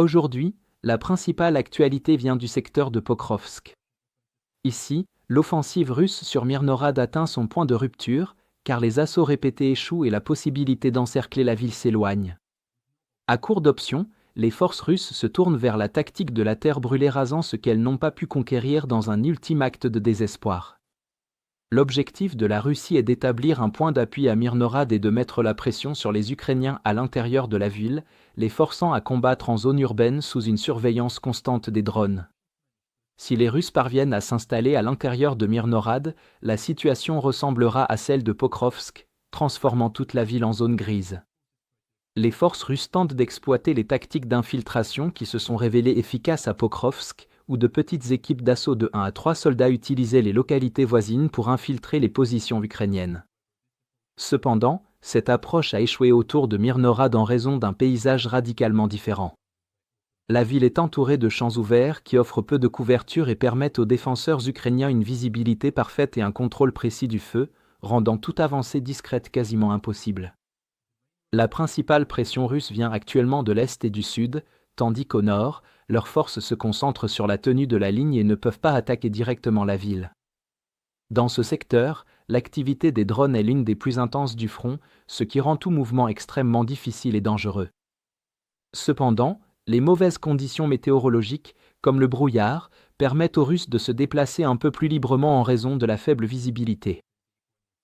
Aujourd'hui, la principale actualité vient du secteur de Pokrovsk. Ici, l'offensive russe sur Myrhorod atteint son point de rupture, car les assauts répétés échouent et la possibilité d'encercler la ville s'éloigne. À court d'options, les forces russes se tournent vers la tactique de la terre brûlée, rasant ce qu'elles n'ont pas pu conquérir dans un ultime acte de désespoir. L'objectif de la Russie est d'établir un point d'appui à Myrhorod et de mettre la pression sur les Ukrainiens à l'intérieur de la ville, les forçant à combattre en zone urbaine sous une surveillance constante des drones. Si les Russes parviennent à s'installer à l'intérieur de Myrhorod, la situation ressemblera à celle de Pokrovsk, transformant toute la ville en zone grise. Les forces russes tentent d'exploiter les tactiques d'infiltration qui se sont révélées efficaces à Pokrovsk, où de petites équipes d'assaut de 1 à 3 soldats utilisaient les localités voisines pour infiltrer les positions ukrainiennes. Cependant, cette approche a échoué autour de Myrhorod en raison d'un paysage radicalement différent. La ville est entourée de champs ouverts qui offrent peu de couverture et permettent aux défenseurs ukrainiens une visibilité parfaite et un contrôle précis du feu, rendant toute avancée discrète quasiment impossible. La principale pression russe vient actuellement de l'est et du sud, tandis qu'au nord, leurs forces se concentrent sur la tenue de la ligne et ne peuvent pas attaquer directement la ville. Dans ce secteur, l'activité des drones est l'une des plus intenses du front, ce qui rend tout mouvement extrêmement difficile et dangereux. Cependant, les mauvaises conditions météorologiques, comme le brouillard, permettent aux Russes de se déplacer un peu plus librement en raison de la faible visibilité.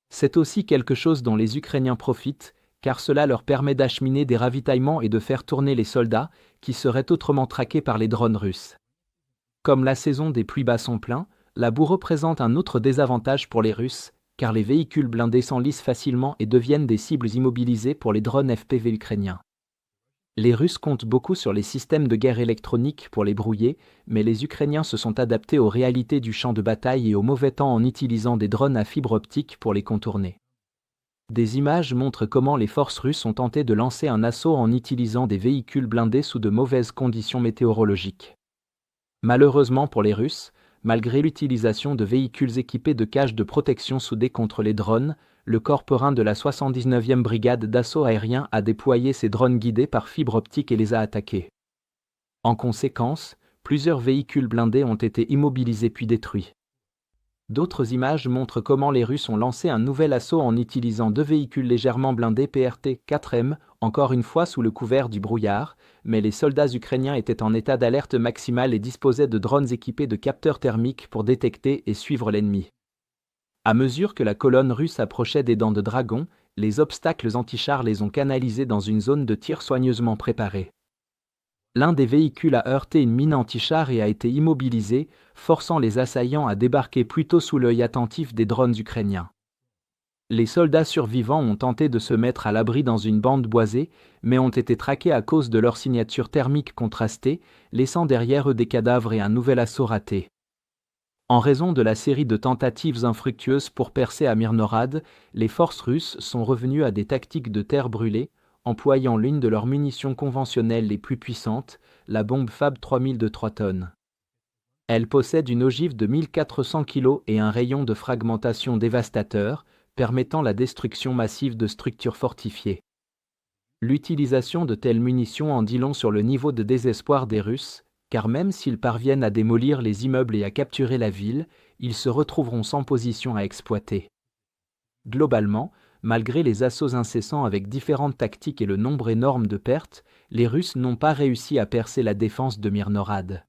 C'est aussi quelque chose dont les Ukrainiens profitent, car cela leur permet d'acheminer des ravitaillements et de faire tourner les soldats, qui seraient autrement traqués par les drones russes. Comme la saison des pluies basses sont pleins, la boue représente un autre désavantage pour les Russes, car les véhicules blindés s'enlisent facilement et deviennent des cibles immobilisées pour les drones FPV ukrainiens. Les Russes comptent beaucoup sur les systèmes de guerre électroniques pour les brouiller, mais les Ukrainiens se sont adaptés aux réalités du champ de bataille et au mauvais temps en utilisant des drones à fibre optique pour les contourner. Des images montrent comment les forces russes ont tenté de lancer un assaut en utilisant des véhicules blindés sous de mauvaises conditions météorologiques. Malheureusement pour les Russes, malgré l'utilisation de véhicules équipés de cages de protection soudées contre les drones, le corps perin de la 79e brigade d'assaut aérien a déployé ses drones guidés par fibre optique et les a attaqués. En conséquence, plusieurs véhicules blindés ont été immobilisés puis détruits. D'autres images montrent comment les Russes ont lancé un nouvel assaut en utilisant 2 véhicules légèrement blindés PRT-4M, encore une fois sous le couvert du brouillard, mais les soldats ukrainiens étaient en état d'alerte maximale et disposaient de drones équipés de capteurs thermiques pour détecter et suivre l'ennemi. À mesure que la colonne russe approchait des dents de dragon, les obstacles antichars les ont canalisés dans une zone de tir soigneusement préparée. L'un des véhicules a heurté une mine anti-char et a été immobilisé, forçant les assaillants à débarquer plutôt sous l'œil attentif des drones ukrainiens. Les soldats survivants ont tenté de se mettre à l'abri dans une bande boisée, mais ont été traqués à cause de leur signature thermique contrastée, laissant derrière eux des cadavres et un nouvel assaut raté. En raison de la série de tentatives infructueuses pour percer à Myrhorod, les forces russes sont revenues à des tactiques de terre brûlée, employant l'une de leurs munitions conventionnelles les plus puissantes, la bombe Fab 3000 de 3 tonnes. Elle possède une ogive de 1400 kg et un rayon de fragmentation dévastateur, permettant la destruction massive de structures fortifiées. L'utilisation de telles munitions en dit long sur le niveau de désespoir des Russes, car même s'ils parviennent à démolir les immeubles et à capturer la ville, ils se retrouveront sans position à exploiter. Globalement, malgré les assauts incessants avec différentes tactiques et le nombre énorme de pertes, les Russes n'ont pas réussi à percer la défense de Myrhorod.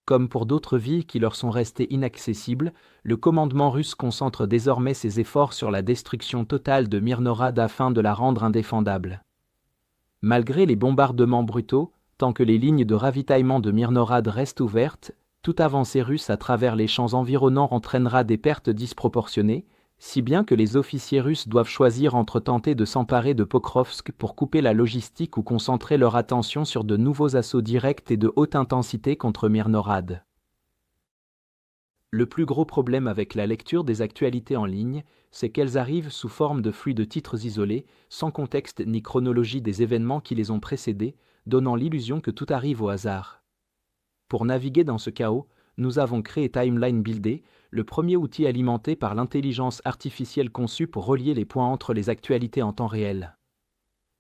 Comme pour d'autres villes qui leur sont restées inaccessibles, le commandement russe concentre désormais ses efforts sur la destruction totale de Myrhorod afin de la rendre indéfendable. Malgré les bombardements brutaux, tant que les lignes de ravitaillement de Myrhorod restent ouvertes, toute avancée russe à travers les champs environnants entraînera des pertes disproportionnées, si bien que les officiers russes doivent choisir entre tenter de s'emparer de Pokrovsk pour couper la logistique ou concentrer leur attention sur de nouveaux assauts directs et de haute intensité contre Myrhorod. Le plus gros problème avec la lecture des actualités en ligne, c'est qu'elles arrivent sous forme de flux de titres isolés, sans contexte ni chronologie des événements qui les ont précédés, donnant l'illusion que tout arrive au hasard. Pour naviguer dans ce chaos, nous avons créé Timeline Builder, le premier outil alimenté par l'intelligence artificielle conçu pour relier les points entre les actualités en temps réel.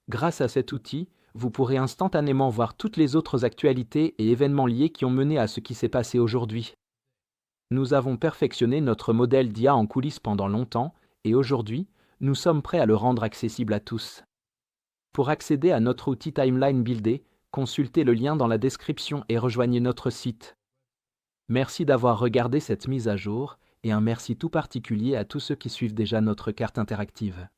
Grâce à cet outil, vous pourrez instantanément voir toutes les autres actualités et événements liés qui ont mené à ce qui s'est passé aujourd'hui. Nous avons perfectionné notre modèle d'IA en coulisses pendant longtemps, et aujourd'hui, nous sommes prêts à le rendre accessible à tous. Pour accéder à notre outil Timeline Builder, consultez le lien dans la description et rejoignez notre site. Merci d'avoir regardé cette mise à jour, et un merci tout particulier à tous ceux qui suivent déjà notre carte interactive.